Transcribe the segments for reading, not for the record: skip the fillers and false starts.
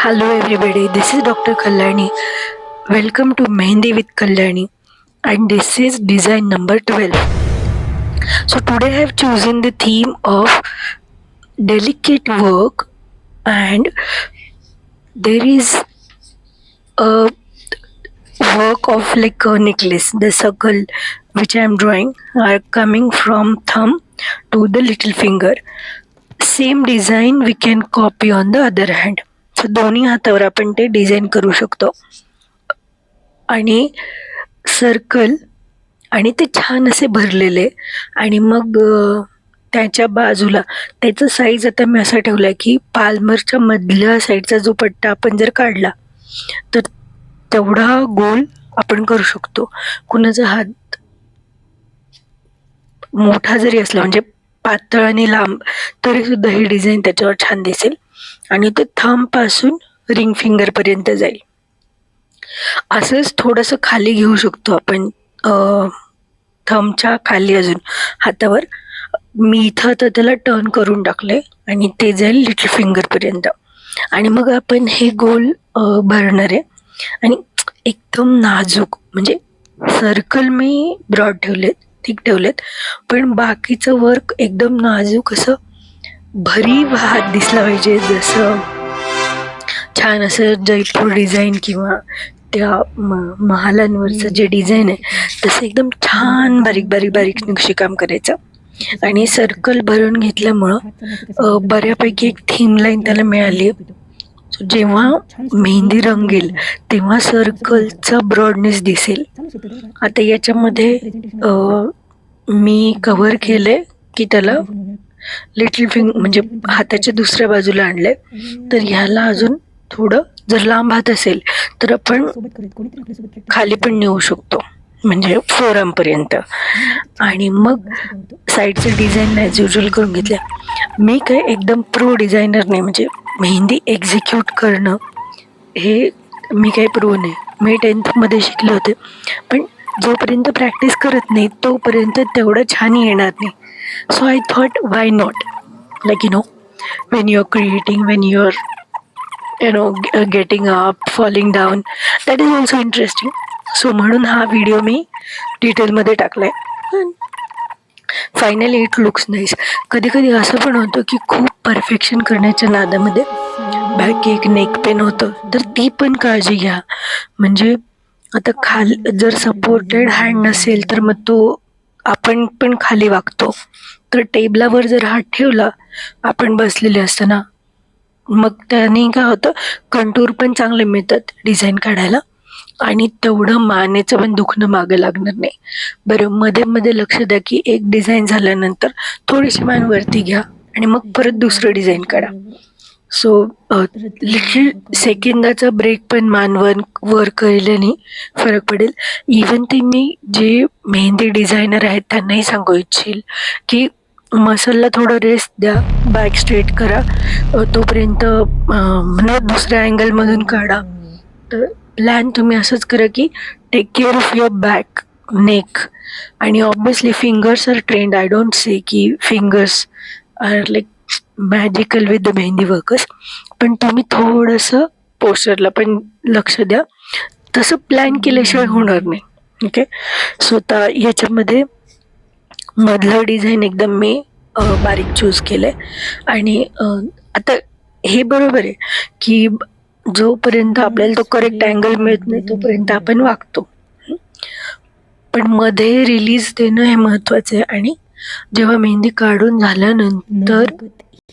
Hello everybody, this is Dr. Kalyani. Welcome to Mehendi with Kalyani, and this is design number 12. So today I have chosen the theme of delicate work, and there is a work of like a necklace. The circle which I am drawing are coming from thumb to the little finger. Same design we can copy on the other hand. So दोन्ही हातावर आपण ते design करू शकतो. आणि circle आणि ते छान असे भरलेले, आणि मग त्याच्या बाजूला त्याचं साईज आता मी असा ठेवला की पाल्मरच्या मधल्या साईडचा जो पट्टा आपण जर काढला तर तेवढा गोल आपण करू शकतो. कुणाचा हात मोठा जरी असला म्हणजे पातळ आणि लांब तरी सुद्धा ही डिझाईन त्याच्यावर छान दिसेल, आणि ते थंब पासून रिंग फिंगर पर्यंत जाईल. असंच थोडंसं खाली घेऊ शकतो आपण, थंबच्या खाली अजून हातावर. मी इथं तर त्याला टर्न करून टाकले आणि ते जाईल लिटल फिंगर पर्यंत. आणि मग आपण हे गोल भरणार आहे. आणि एकदम नाजूक, म्हणजे सर्कल मी ब्रॉड ठेवलेत, ठीक ठेवलेत, पण बाकीचं वर्क एकदम नाजूक असं भरीव हात दिसला पाहिजे. जसं छान असं जयपूर डिझाईन किंवा त्या महालांवरचं जे डिझाईन आहे तसं एकदम छान बारीक बारीक बारीक नक्षीकाम करायचं. आणि सर्कल भरून घेतल्यामुळं बऱ्यापैकी एक थीम लाईन त्याला मिळाली. सो जेव्हा मेहंदी रंगेल तेव्हा सर्कलचा ब्रॉडनेस दिसेल. आता याच्यामध्ये मी कव्हर केले की त्याला लिटल म्हणजे हाताच्या दुसऱ्या बाजूला आणले. तर ह्याला अजून थोडं जर लांब हात असेल तर आपण खाली पण नेऊ शकतो, म्हणजे फोरआर्म पर्यंत. आणि मग साईडचं डिझाईन ॲज युजल करून घेतल्या. मी काय एकदम प्रो डिझायनर नाही, म्हणजे मेहंदी एक्झिक्यूट करणं हे मी काही प्रो नाही. मी 10th मध्ये शिकले होते, पण जोपर्यंत प्रॅक्टिस करत नाही तोपर्यंत तेवढं छान येणार नाही. So I thought why not, like when you are creating, when you are getting up, falling down, that is also interesting. So म्हणून हा व्हिडिओ मी डिटेलमध्ये टाकला आहे. Finally it looks nice. कधी कधी असं पण होतं की खूप परफेक्शन करण्याच्या नादामध्ये बॅक एक नेक पेन होतं, तर ती पण काळजी घ्या. म्हणजे आता जर सपोर्टेड हँड नसेल तर मग तो आपण पण खाली वागतो. तर टेबलावर जर हात ठेवला आपण बसलेले असताना, मग त्याने काय होतं, कंटूर पण चांगले मिळतात डिझाईन काढायला, आणि तेवढं मानेचं पण दुखणं मागं लागणार नाही. बरं, मध्ये मध्ये लक्ष द्या की एक डिझाईन झाल्यानंतर थोडीशी मान वरती घ्या आणि मग परत दुसरं डिझाईन काढा. सो लिटल सेकंदाचा ब्रेक पण वर केल्याने फरक पडेल. इवन ते मी जे मेहंदी डिझायनर आहेत त्यांनाही सांगू इच्छिल की मसलला थोडं रेस्ट द्या, बॅक स्ट्रेट करा, तोपर्यंत दुसऱ्या अँगलमधून काढा. तर प्लॅन तुम्ही असंच करा की take care of your back, neck. आणि obviously fingers are trained. I don't say की fingers are like magical with the mehndi workers, पण तुम्ही थोडंसं पोस्चरला पण लक्ष द्या. तसं प्लॅन केल्याशिवाय होणार नाही. ओके. सो आता याच्यामध्ये मधलं डिझाईन एकदम मी बारीक चूज केलं आहे. आणि आता हे बरोबर आहे की जोपर्यंत आपल्याला तो करेक्ट अँगल मिळत नाही तोपर्यंत आपण वागतो, पण मध्ये रिलीज देणं हे महत्त्वाचं आहे. आणि जेव्हा मेहंदी काढून झाल्यानंतर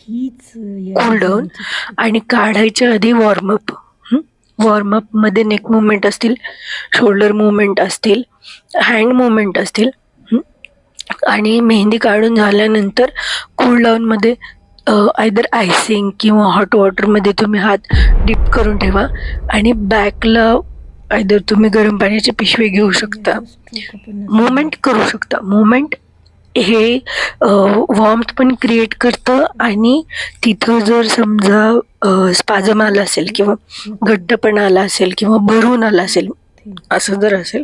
कूल डाऊन, आणि काढायच्या आधी वॉर्मअप. वॉर्मअपमध्ये नेक मुवमेंट असतील, शोल्डर मुवमेंट असतील, हँड मुवमेंट असतील, आणि मेहंदी काढून झाल्यानंतर कूल डाऊनमध्ये आयदर आयसिंग किंवा हॉट वॉटरमध्ये तुम्ही हात डिप करून ठेवा, आणि बॅकला आयदर तुम्ही गरम पाण्याची पिशवी घेऊ शकता, मुवमेंट करू शकता. मुवमेंट हे वॉर्मथ पण क्रिएट करतं, आणि तिथं जर समजा स्पाझम आला असेल किंवा घट्टपणा आला असेल किंवा भरून आला असेल, असं जर असेल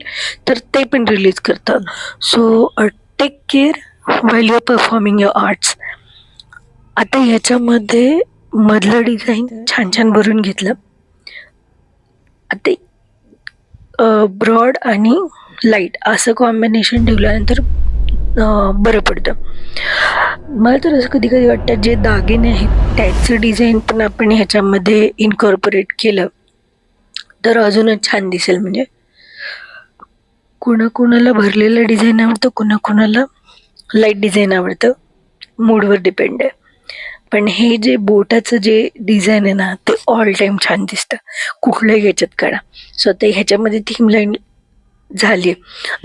तर ते पण रिलीज करतं. So take care while you are performing your arts. आता ह्याच्यामध्ये मधलं डिझाईन छान छान भरून घेतलं. आता ब्रॉड आणि लाईट असं कॉम्बिनेशन ठेवल्यानंतर बरं पडतं. मला तर असं कधी कधी वाटतं जे दागिने आहेत त्याचं डिझाईन पण आपण ह्याच्यामध्ये इनकॉर्पोरेट केलं तर अजूनच छान दिसेल. म्हणजे कुणाकुणाला भरलेलं डिझाईन आवडतं, कुणाकुणाला लाईट डिझाईन आवडतं, मूडवर डिपेंड आहे. पण हे जे बोटाचं जे डिझाईन आहे ना ते ऑल टाईम छान दिसतं, कुठल्याही ह्याच्यात काढा. सो ते ह्याच्यामध्ये थीम लाईन झाली.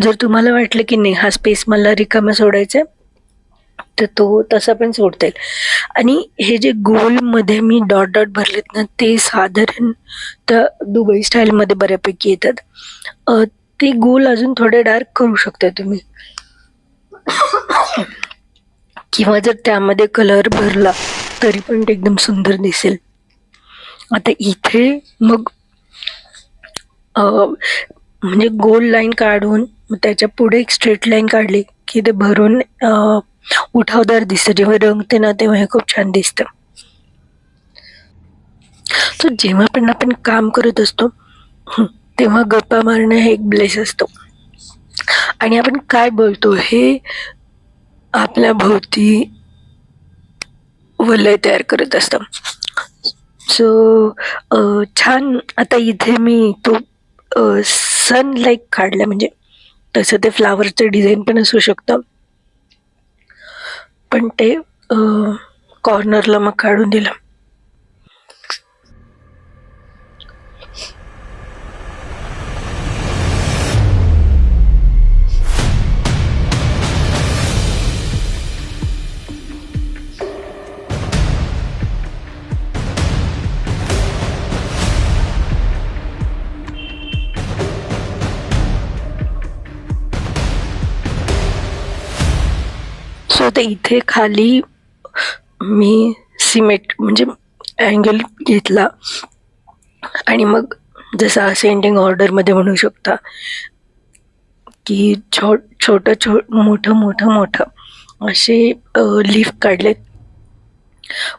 जर तुम्हाला वाटलं की नाही हा स्पेस मला रिकामा सोडायचा तर तो तसा पण सोडता येईल. आणि हे जे गोलमध्ये मी डॉट डॉट भरलेत ना ते साधारण तर दुबई स्टाईलमध्ये बऱ्यापैकी येतात. ते गोल अजून थोडे डार्क करू शकता तुम्ही, किंवा जर त्यामध्ये कलर भरला तरी पण ते एकदम सुंदर दिसेल. आता इथे मग म्हणजे गोल लाईन काढून त्याच्या पुढे एक स्ट्रेट लाईन काढली की ते भरून उठावदार दिसतं. जेव्हा रंगते ना तेव्हा हे खूप छान दिसतं. तर जेव्हा पण आपण काम करत असतो तेव्हा गप्पा मारणं हे एक ब्लेस असतो. आणि आपण काय बोलतो हे आपल्या भोवती वलय तयार करत असतं. सो छान. आता इथे मी तो सन लाईक काढलं, म्हणजे तसं ते फ्लावरचं डिझाईन पण असू शकतं, पण ते कॉर्नरला मग काढून दिलं. सो आता इथे खाली मी सिमेंट म्हणजे अँगल घेतला आणि मग जसं असेंडिंग ऑर्डरमध्ये म्हणू शकता की मोठं मोठं मोठं असे लीफ काढलेत.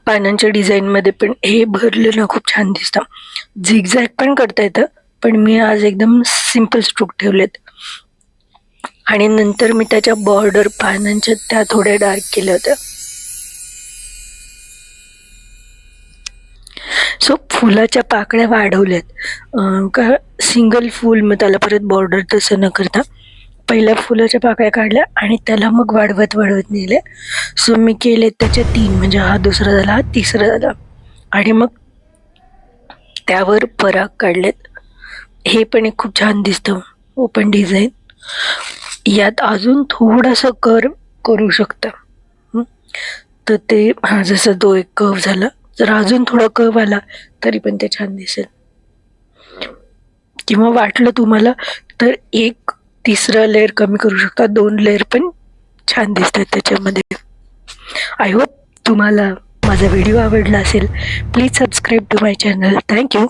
पानांच्या डिझाईनमध्ये पण हे भरलं ना खूप छान दिसतं. झिगझॅग पण करता येतं, पण मी आज एकदम सिम्पल स्ट्रोक ठेवलेत. आणि नंतर मी त्याच्या बॉर्डर पानांच्या त्या थोड्या डार्क केल्या होत्या. सो फुलाच्या पाकळ्या वाढवल्यात का सिंगल फूल, मग त्याला परत बॉर्डर तसं न करता पहिल्या फुलाच्या पाकळ्या काढल्या आणि त्याला मग वाढवत नेले. सो मी केले त्याच्या 3, म्हणजे हा दुसरा झाला, हा तिसरा झाला. आणि मग त्यावर पराग काढलेत. हे पण एक खूप छान दिसतं ओपन डिझाईन. यात अजून थोडासा कर्व करू शकता. तर ते हा जसा तो एक कर्व झाला, जर अजून थोडा कर्व आला तरी पण ते छान दिसेल. किंवा वाटलं तुम्हाला तर एक तिसरा लेअर कमी करू शकता, 2 लेअर पण छान दिसतात त्याच्यामध्ये. आय होप तुम्हाला माझा व्हिडिओ आवडला असेल. Please subscribe to my channel. Thank you.